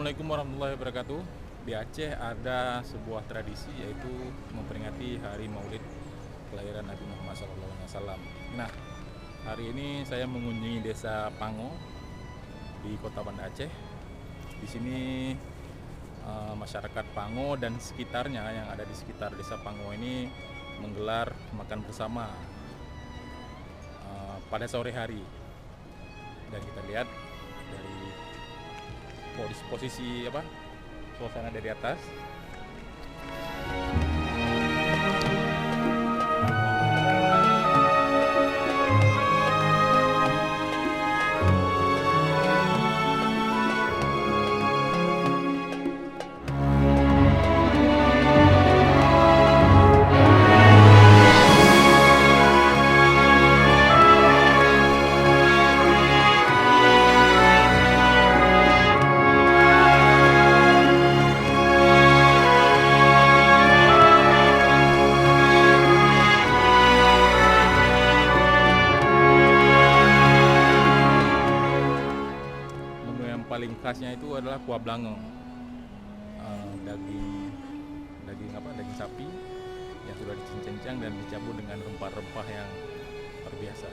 Assalamualaikum warahmatullahi wabarakatuh. Di Aceh ada sebuah tradisi yaitu memperingati hari Maulid kelahiran Nabi Muhammad SAW. Nah, hari ini saya mengunjungi Desa Pango di Kota Banda Aceh. Di sini masyarakat Pango dan sekitarnya yang ada di sekitar Desa Pango ini menggelar makan bersama pada sore hari. Dan kita lihat dari posisi suasana dari atas. Menu yang paling khasnya itu adalah kuah blangong, daging sapi yang sudah dicincang dan dicampur dengan rempah-rempah yang luar biasa.